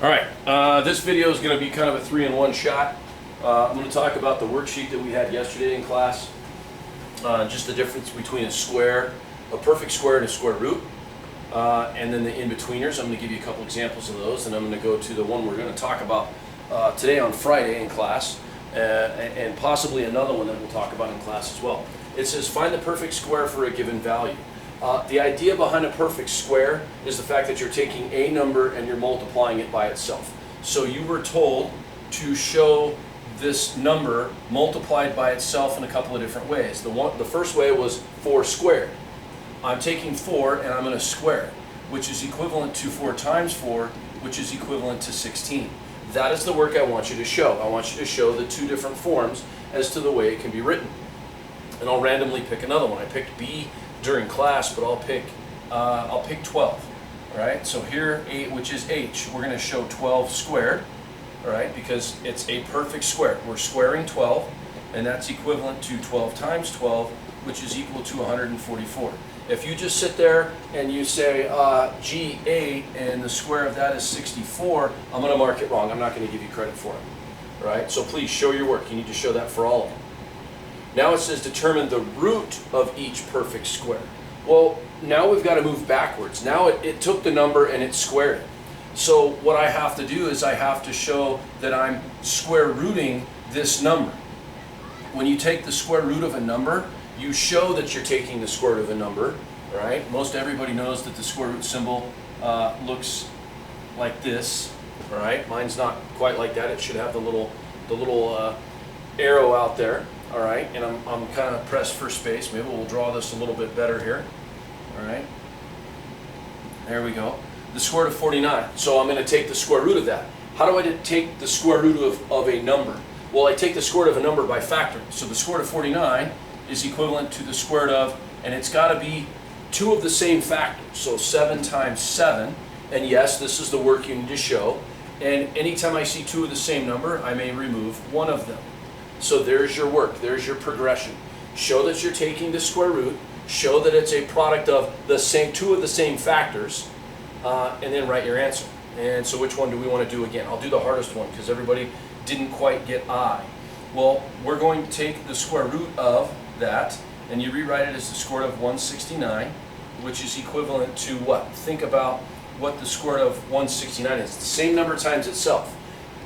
All right, this video is going to be kind of a three-in-one shot. I'm going to talk about the worksheet that we had yesterday in class, just the difference between a square, a perfect square, and a square root, and then the in-betweeners. I'm going to give you a couple examples of those, and I'm going to go to the one we're going to talk about today on Friday in class, and possibly another one that we'll talk about in class as well. It says find the perfect square for a given value. The idea behind a perfect square is the fact that you're taking a number and you're multiplying it by itself. So you were told to show this number multiplied by itself in a couple of different ways. The first way was 4 squared. I'm taking 4 and I'm going to square it, which is equivalent to 4 times 4, which is equivalent to 16. That is the work I want you to show. I want you to show the two different forms as to the way it can be written. And I'll randomly pick another one. I picked B during class, but I'll pick 12. All right, so here, which is H, we're going to show 12 squared, all right, because it's a perfect square. We're squaring 12, and that's equivalent to 12 times 12, which is equal to 144. If you just sit there and you say G8 and the square of that is 64, I'm going to mark it wrong. I'm not going to give you credit for it. All right, so please show your work. You need to show that for all of them. Now it says determine the root of each perfect square. Well, now we've got to move backwards. Now it took the number and it squared it. So what I have to do is I have to show that I'm square rooting this number. When you take the square root of a number, you show that you're taking the square root of a number, right? Most everybody knows that the square root symbol looks like this, all right? Mine's not quite like that. It should have the little arrow out there. All right, and I'm kind of pressed for space. Maybe we'll draw this a little bit better here. All right, there we go. The square root of 49. So I'm going to take the square root of that. How do I take the square root of a number? Well, I take the square root of a number by factoring. So the square root of 49 is equivalent to the square root of, and it's got to be two of the same factors. So 7 times 7, and yes, this is the work you need to show. And anytime I see two of the same number, I may remove one of them. So there's your work, there's your progression. Show that you're taking the square root, show that it's a product of the same two of the same factors, and then write your answer. And so which one do we want to do again? I'll do the hardest one because everybody didn't quite get I. Well, we're going to take the square root of that, and you rewrite it as the square root of 169, which is equivalent to what? Think about what the square root of 169 is. It's the same number times itself.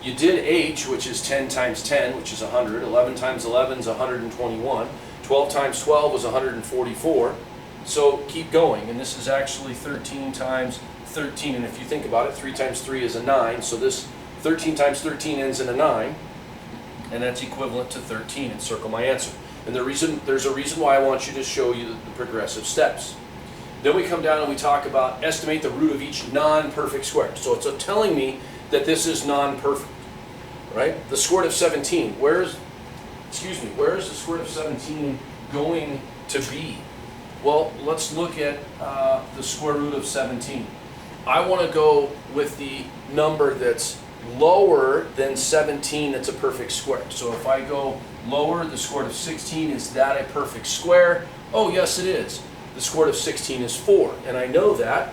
You did H, which is 10 times 10, which is 100. 11 times 11 is 121. 12 times 12 was 144. So keep going. And this is actually 13 times 13. And if you think about it, 3 times 3 is a 9. So this 13 times 13 ends in a 9. And that's equivalent to 13. And circle my answer. And there's a reason why I want you to show you the progressive steps. Then we come down and we talk about estimate the root of each non-perfect square. So it's telling me that this is non-perfect, right? The square root of 17, where is the square root of 17 going to be? Well, let's look at the square root of 17. I want to go with the number that's lower than 17 that's a perfect square. So if I go lower, the square root of 16, is that a perfect square? Oh, yes, it is. The square root of 16 is 4, and I know that,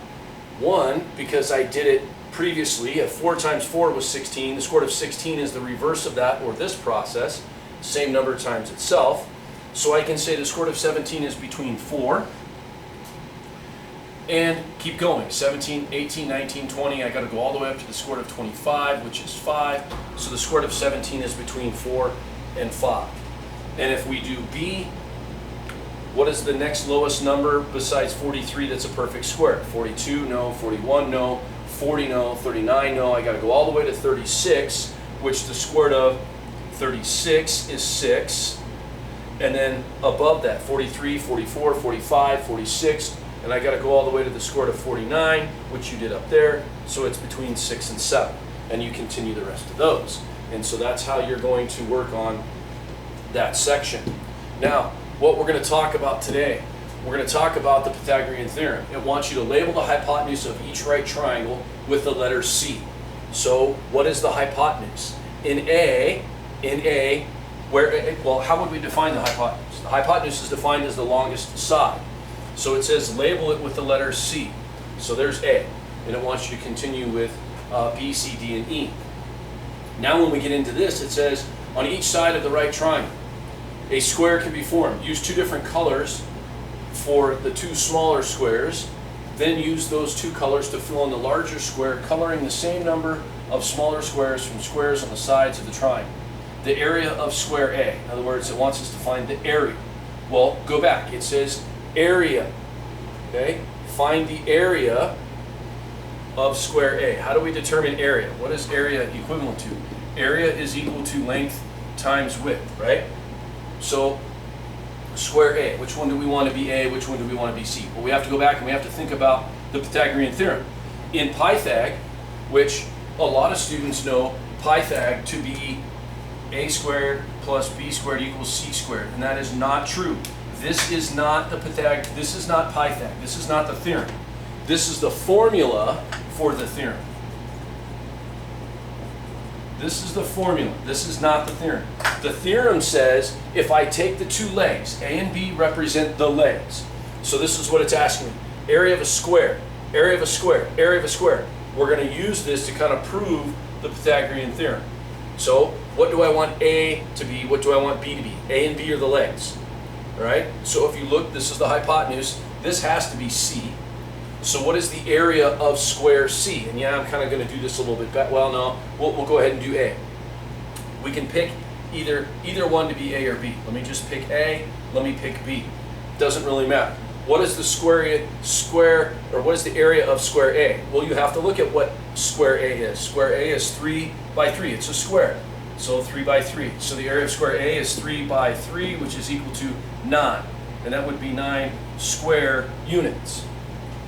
one, because I did it previously. 4 times 4 was 16. The square root of 16 is the reverse of that, or this process, same number times itself. So I can say the square root of 17 is between 4 and keep going. 17, 18, 19, 20. I got to go all the way up to the square root of 25, which is 5. So the square root of 17 is between 4 and 5. And if we do B, what is the next lowest number besides 43 that's a perfect square? 42, no. 41, no. 40, no. 39, no. I got to go all the way to 36, which the square root of 36 is 6. And then above that, 43, 44, 45, 46. And I got to go all the way to the square root of 49, which you did up there. So it's between 6 and 7. And you continue the rest of those. And so that's how you're going to work on that section. Now, what we're going to talk about today, we're going to talk about the Pythagorean theorem. It wants you to label the hypotenuse of each right triangle with the letter C. So what is the hypotenuse? In A, well, how would we define the hypotenuse? The hypotenuse is defined as the longest side. So it says label it with the letter C. So there's A, and it wants you to continue with B, C, D, and E. Now when we get into this, it says on each side of the right triangle, a square can be formed. Use two different colors for the two smaller squares, then use those two colors to fill in the larger square, coloring the same number of smaller squares from squares on the sides of the triangle. The area of square A. In other words, it wants us to find the area. Well, go back. It says area. Okay? Find the area of square A. How do we determine area? What is area equivalent to? Area is equal to length times width, right? So square A, which one do we want to be A, which one do we want to be C? Well, we have to go back and we have to think about the Pythagorean theorem. In Pythag, which a lot of students know Pythag to be A squared plus B squared equals C squared, and that is not true. This is not the Pythag, this is not Pythag, this is not the theorem. This is the formula for the theorem. This is the formula. This is not the theorem. The theorem says if I take the two legs, A and B represent the legs. So this is what it's asking me. Area of a square, area of a square, area of a square. We're going to use this to kind of prove the Pythagorean theorem. So what do I want A to be? What do I want B to be? A and B are the legs. All right? So if you look, this is the hypotenuse. This has to be C. So what is the area of square C? And yeah, I'm kind of going to do this a little bit better. Well, no, we'll go ahead and do A. We can pick either one to be A or B. Let me just pick A. Let me pick B. Doesn't really matter. What is the what is the area of square A? Well, you have to look at what square A is. Square A is 3 by 3. It's a square. So 3 by 3. So the area of square A is 3 by 3, which is equal to 9. And that would be 9 square units.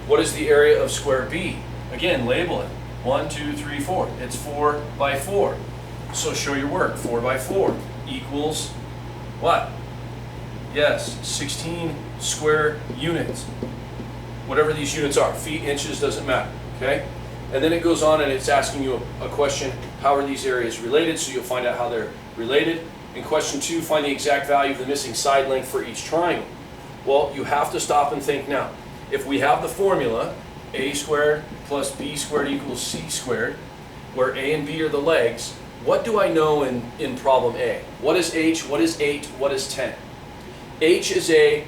What is the area of square B? Again, label it. 1, 2, 3, 4. It's 4 by 4. So show your work. 4 by 4 equals what? Yes, 16 square units. Whatever these units are. Feet, inches, doesn't matter. Okay? And then it goes on and it's asking you a question. How are these areas related? So you'll find out how they're related. In question 2, find the exact value of the missing side length for each triangle. Well, you have to stop and think now. If we have the formula, A squared plus B squared equals C squared, where A and B are the legs, what do I know in problem A? What is H? What is 8? What is 10? H is a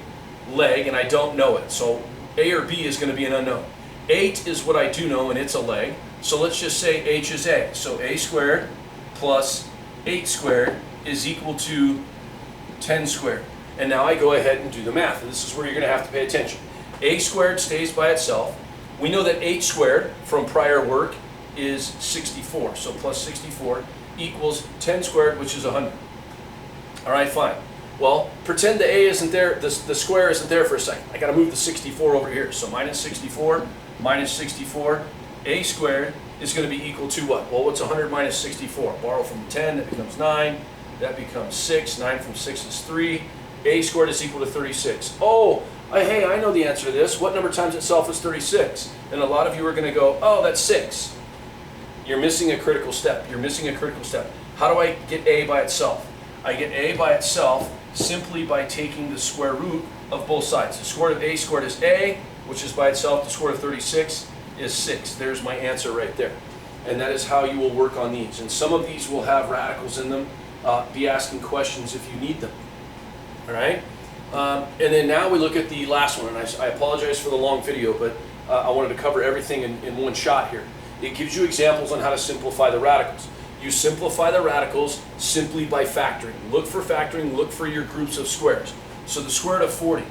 leg, and I don't know it. So A or B is going to be an unknown. 8 is what I do know, and it's a leg. So let's just say H is A. So A squared plus 8 squared is equal to 10 squared. And now I go ahead and do the math. And this is where you're going to have to pay attention. A squared stays by itself. We know that 8 squared from prior work is 64. So plus 64 equals 10 squared, which is 100. All right, fine. Well, pretend the A isn't there, the square isn't there for a second. I got to move the 64 over here. So minus 64, A squared is going to be equal to what? Well, what's 100 minus 64? Borrow from 10, that becomes 9. That becomes 6. 9 from 6 is 3. A squared is equal to 36. Oh, hey, I know the answer to this. What number times itself is 36? And a lot of you are going to go, oh, that's 6. You're missing a critical step. You're missing a critical step. How do I get A by itself? I get A by itself simply by taking the square root of both sides. The square root of A squared is A, which is by itself. The square root of 36 is 6. There's my answer right there. And that is how you will work on these. And some of these will have radicals in them. Be asking questions if you need them. All right? And then now we look at the last one. And I apologize for the long video, but I wanted to cover everything in one shot here. It gives you examples on how to simplify the radicals. You simplify the radicals simply by factoring. Look for factoring, look for your groups of squares. So the square root of 40,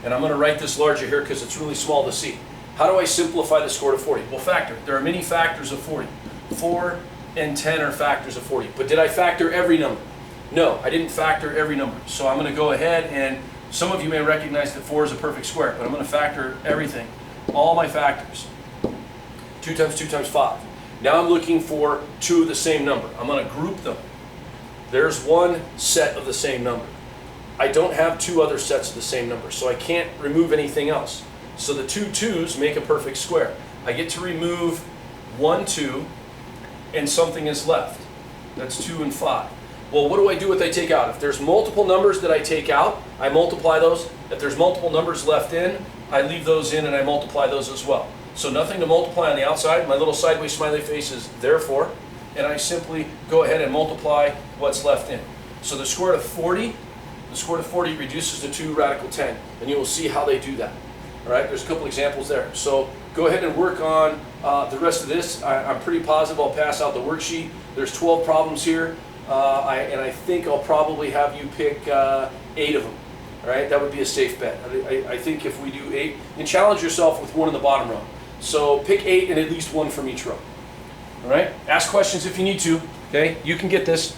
and I'm going to write this larger here because it's really small to see. How do I simplify the square root of 40? Well, factor. There are many factors of 40. 4 and 10 are factors of 40. But did I factor every number? No, I didn't factor every number. So I'm going to go ahead and some of you may recognize that 4 is a perfect square, but I'm going to factor everything, all my factors. 2 times 2 times 5. Now I'm looking for 2 of the same number. I'm going to group them. There's one set of the same number. I don't have 2 other sets of the same number, so I can't remove anything else. So the 2 2's make a perfect square. I get to remove 1 2, and something is left. That's 2 and 5. Well, what do I do if I take out? If there's multiple numbers that I take out, I multiply those. If there's multiple numbers left in, I leave those in and I multiply those as well. So nothing to multiply on the outside. My little sideways smiley face is therefore, and I simply go ahead and multiply what's left in. So the square root of 40, reduces to 2 radical 10, and you will see how they do that. All right, there's a couple examples there. So go ahead and work on the rest of this. I'm pretty positive I'll pass out the worksheet. There's 12 problems here, and I think I'll probably have you pick 8 of them. All right, that would be a safe bet. I think if we do 8, and challenge yourself with 1 in the bottom row. So pick 8 and at least 1 from each row. All right, ask questions if you need to. Okay, you can get this.